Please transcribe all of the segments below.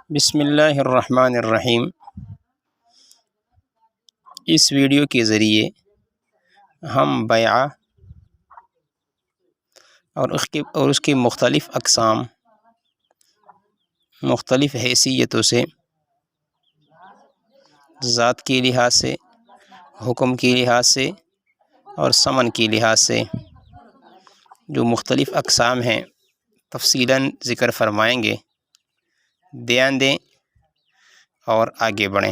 بسم اللہ الرحمن الرحیم۔ اس ویڈیو کے ذریعے ہم بیع اور اس کی مختلف اقسام، مختلف حیثیتوں سے، ذات کے لحاظ سے، حکم کے لحاظ سے اور ثمن کے لحاظ سے جو مختلف اقسام ہیں تفصیلاً ذکر فرمائیں گے۔ دھیان دیں اور آگے بڑھیں۔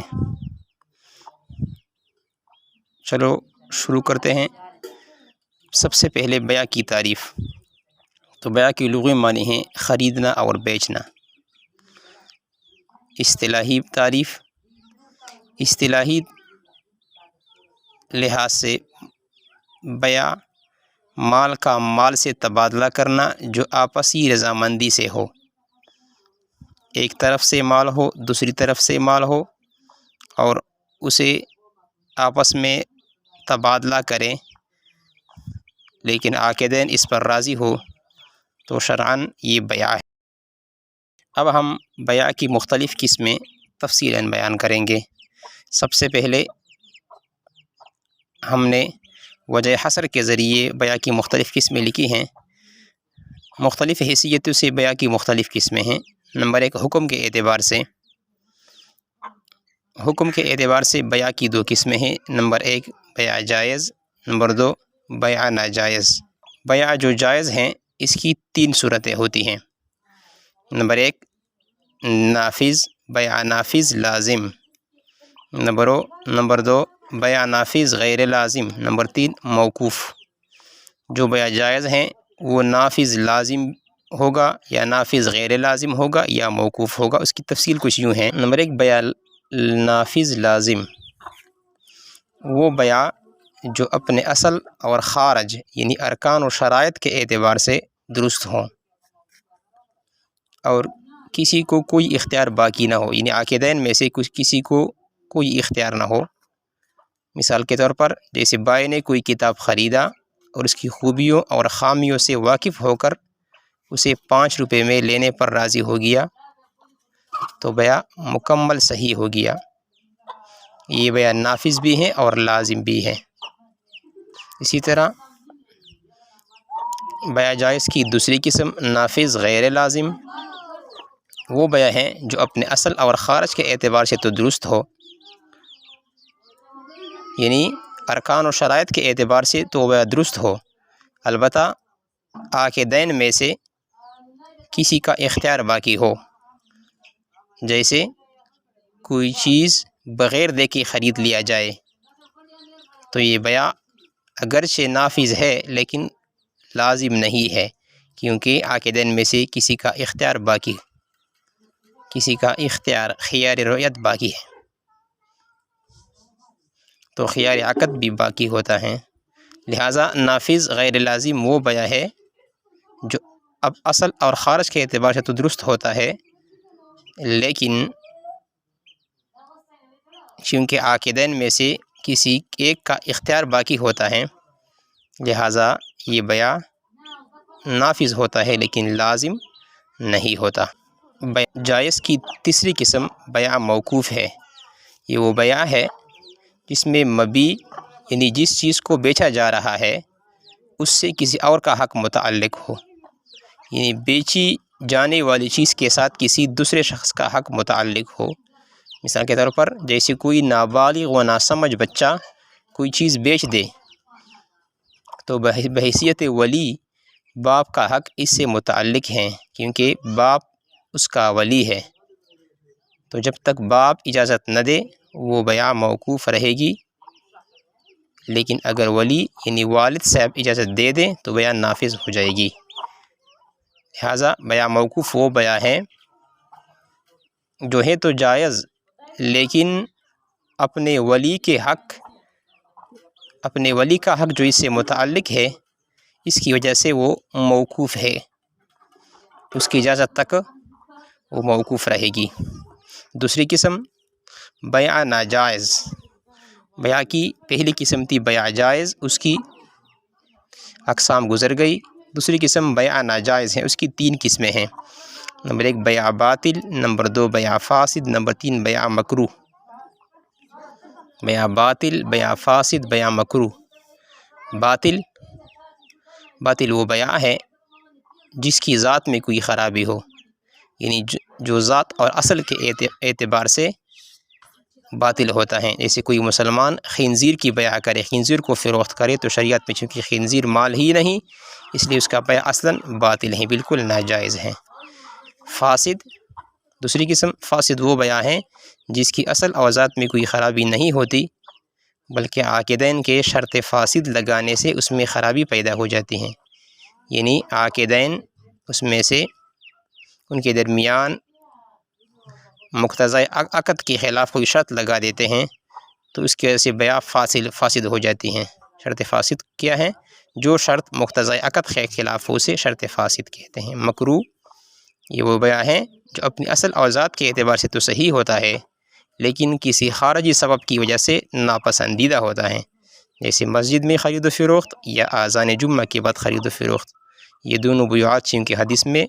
چلو شروع کرتے ہیں۔ سب سے پہلے بیع کی تعریف۔ تو بیع کی لغوی معنی ہیں خریدنا اور بیچنا۔ اصطلاحی تعریف، اصطلاحی لحاظ سے بیع مال کا مال سے تبادلہ کرنا جو آپسی رضامندی سے ہو، ایک طرف سے مال ہو، دوسری طرف سے مال ہو اور اسے آپس میں تبادلہ کریں، لیکن عاقدین اس پر راضی ہو تو شرعاً یہ بیع ہے۔ اب ہم بیع کی مختلف قسمیں تفصیلاً بیان کریں گے۔ سب سے پہلے ہم نے وجہ حصر کے ذریعے بیع کی مختلف قسمیں لکھی ہیں۔ مختلف حیثیتوں سے بیع کی مختلف قسمیں ہیں۔ نمبر ایک، حکم کے اعتبار سے۔ حکم کے اعتبار سے بیع کی دو قسمیں ہیں۔ نمبر ایک، بیع جائز، نمبر دو، بیع ناجائز۔ بیع جو جائز ہیں اس کی تین صورتیں ہوتی ہیں۔ نمبر ایک، نافذ، بیع نافذ لازم۔ نمبر دو، بیع نافذ غیر لازم۔ نمبر تین، موقوف۔ جو بیع جائز ہیں وہ نافذ لازم ہوگا یا نافذ غیر لازم ہوگا یا موقوف ہوگا۔ اس کی تفصیل کچھ یوں ہے۔ نمبر ایک، بیع نافذ لازم، وہ بیع جو اپنے اصل اور خارج یعنی ارکان و شرائط کے اعتبار سے درست ہوں اور کسی کو کوئی اختیار باقی نہ ہو، یعنی عاقدین میں سے کسی کو کوئی اختیار نہ ہو۔ مثال کے طور پر جیسے بائع نے کوئی کتاب خریدا اور اس کی خوبیوں اور خامیوں سے واقف ہو کر اسے 5 روپے میں لینے پر راضی ہو گیا تو بیع مکمل صحیح ہو گیا۔ یہ بیع نافذ بھی ہے اور لازم بھی ہے۔ اسی طرح بیع جائز کی دوسری قسم نافذ غیر لازم، وہ بیع ہے جو اپنے اصل اور خارج کے اعتبار سے تو درست ہو، یعنی ارکان و شرائط کے اعتبار سے تو بیع درست ہو، البتہ عاقدین میں سے کسی کا اختیار باقی ہو۔ جیسے کوئی چیز بغیر دیکھے خرید لیا جائے تو یہ بیع اگرچہ نافذ ہے لیکن لازم نہیں ہے، کیونکہ عاقدین میں سے کسی کا اختیار باقی، کسی کا اختیار خیار رعیت باقی ہے، تو خیار عقد بھی باقی ہوتا ہے۔ لہٰذا نافذ غیر لازم وہ بیع ہے جو اب اصل اور خارج کے اعتبار سے تو درست ہوتا ہے، لیکن چونکہ عاقدین میں سے کسی ایک کا اختیار باقی ہوتا ہے لہٰذا یہ بیع نافذ ہوتا ہے لیکن لازم نہیں ہوتا۔ بیع جائز کی تیسری قسم بیع موقوف ہے۔ یہ وہ بیع ہے جس میں مبیع یعنی جس چیز کو بیچا جا رہا ہے اس سے کسی اور کا حق متعلق ہو، یعنی بیچی جانے والی چیز کے ساتھ کسی دوسرے شخص کا حق متعلق ہو۔ مثال کے طور پر جیسے کوئی نابالغ و ناسمجھ بچہ کوئی چیز بیچ دے تو بحیثیت ولی باپ کا حق اس سے متعلق ہے، کیونکہ باپ اس کا ولی ہے، تو جب تک باپ اجازت نہ دے وہ بیع موقوف رہے گی، لیکن اگر ولی یعنی والد صاحب اجازت دے دیں تو بیع نافذ ہو جائے گی۔ لہٰذا بیع موقوف وہ بیع ہے جو ہے تو جائز لیکن اپنے ولی کا حق جو اس سے متعلق ہے اس کی وجہ سے وہ موقوف ہے، اس کی اجازت تک وہ موقوف رہے گی۔ دوسری قسم بیع ناجائز۔ بیع کی پہلی قسم تھی بیع جائز، اس کی اقسام گزر گئی۔ دوسری قسم بیع ناجائز ہے، اس کی 3 قسمیں ہیں۔ نمبر 1 بیع باطل، نمبر 2 بیع فاسد، نمبر 3 بیع مکروہ۔ بیع باطل، بیع فاسد، بیع مکروہ۔ باطل وہ بیع ہے جس کی ذات میں کوئی خرابی ہو، یعنی جو ذات اور اصل کے اعتبار سے باطل ہوتا ہے۔ جیسے کوئی مسلمان خنزیر کی بیع کرے، خنزیر کو فروخت کرے، تو شریعت میں چونکہ خنزیر مال ہی نہیں، اس لیے اس کا بیع اصلاً باطل ہے، بالکل ناجائز ہے۔ فاسد دوسری قسم، فاسد وہ بیع ہے جس کی اصل اور ذات میں کوئی خرابی نہیں ہوتی، بلکہ عاقدین کے شرط فاسد لگانے سے اس میں خرابی پیدا ہو جاتی ہے، یعنی عاقدین اس میں سے ان کے درمیان مقتضی عقد کے خلاف کوئی شرط لگا دیتے ہیں، تو اس کی وجہ سے بیع فاسد ہو جاتی ہیں۔ شرط فاسد کیا ہے؟ جو شرط مقتضی عقد کے خلاف ہو اسے شرط فاسد کہتے ہیں۔ مکروہ یہ وہ بیع ہے جو اپنی اصل اور ذات کے اعتبار سے تو صحیح ہوتا ہے، لیکن کسی خارجی سبب کی وجہ سے ناپسندیدہ ہوتا ہے، جیسے مسجد میں خرید و فروخت یا اذان جمعہ کے بعد خرید و فروخت۔ یہ دونوں بیعات چونکہ حدیث میں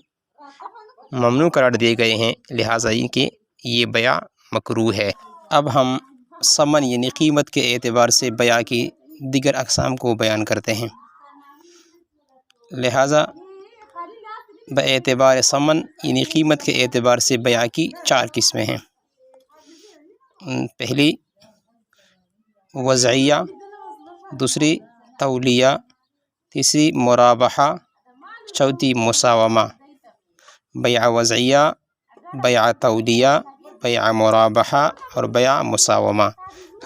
ممنوع قرار دیے گئے ہیں، لہٰذا کہ یہ بیع مکروہ ہے۔ اب ہم ثمن یعنی قیمت کے اعتبار سے بیع کی دیگر اقسام کو بیان کرتے ہیں۔ لہٰذا باعتبار ثمن یعنی قیمت کے اعتبار سے بیع کی 4 قسمیں ہیں۔ پہلی وضعیہ، دوسری تولیہ، تیسری مرابحہ، چوتھی مساومہ۔ بیع وضعیہ، بیع تولیہ، بیع مرابحہ اور بیع مساومہ،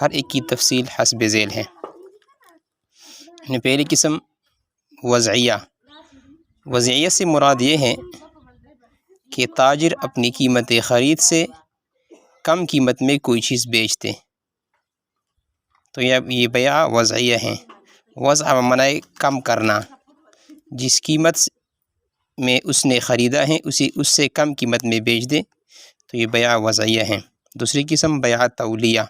ہر ایک کی تفصیل حسب ذیل ہے۔ پہلی قسم وضعیہ۔ وضعیت سے مراد یہ ہے کہ تاجر اپنی قیمت خرید سے کم قیمت میں کوئی چیز بیچتے، تو یہ بیع وضعیہ ہے۔ وضع معنی کم کرنا، جس قیمت میں اس نے خریدا ہے اس سے کم قیمت میں بیچ دے، تو یہ بیع وضعیہ ہے۔ دوسری قسم بیع تولیہ۔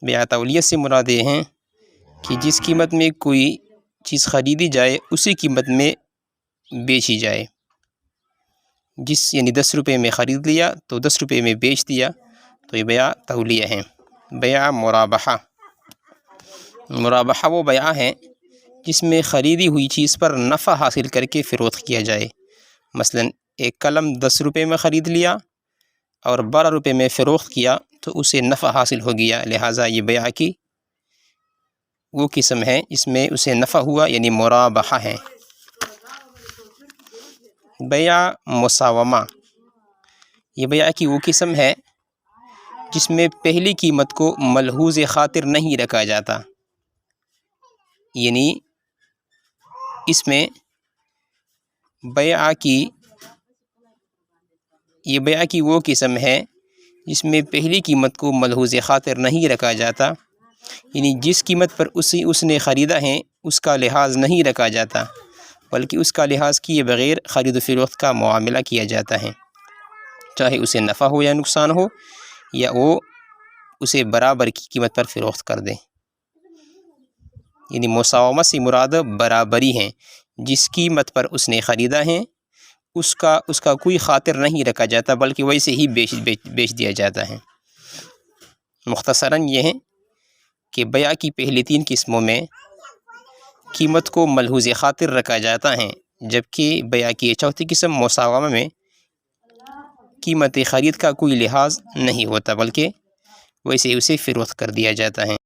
بیع تولیہ سے مراد یہ ہے کہ جس قیمت میں کوئی چیز خریدی جائے اسی قیمت میں بیچی جائے، یعنی 10 روپے میں خرید لیا تو 10 روپے میں بیچ دیا، تو یہ بیع تولیہ ہے۔ بیع مرابحہ۔ مرابحہ وہ بیع ہے جس میں خریدی ہوئی چیز پر نفع حاصل کر کے فروخت کیا جائے۔ مثلا ایک قلم 10 روپے میں خرید لیا اور 12 روپے میں فروخت کیا تو اسے نفع حاصل ہو گیا، لہٰذا یہ بیع کی وہ قسم ہے اس میں اسے نفع ہوا، یعنی مرابحہ ہے۔ بیع مساومہ۔ یہ بیع کی وہ قسم ہے جس میں پہلی قیمت کو ملحوظ خاطر نہیں رکھا جاتا، یعنی اس میں یہ بیع کی وہ قسم ہے جس میں پہلی قیمت کو ملحوظ خاطر نہیں رکھا جاتا، یعنی جس قیمت پر اس نے خریدا ہے اس کا لحاظ نہیں رکھا جاتا، بلکہ اس کا لحاظ کیے بغیر خرید و فروخت کا معاملہ کیا جاتا ہے، چاہے اسے نفع ہو یا نقصان ہو، یا وہ اسے برابر کی قیمت پر فروخت کر دے۔ یعنی مساومہ سے مراد برابری ہے، جس قیمت پر اس نے خریدا ہے اس کا کوئی خاطر نہیں رکھا جاتا، بلکہ ویسے ہی بیچ دیا جاتا ہے۔ مختصراً یہ ہے کہ بیع کی پہلی 3 قسموں میں قیمت کو ملحوظ خاطر رکھا جاتا ہے، جبکہ بیع کی چوتھی قسم مساومہ میں قیمت خرید کا کوئی لحاظ نہیں ہوتا، بلکہ ویسے اسے فروخت کر دیا جاتا ہے۔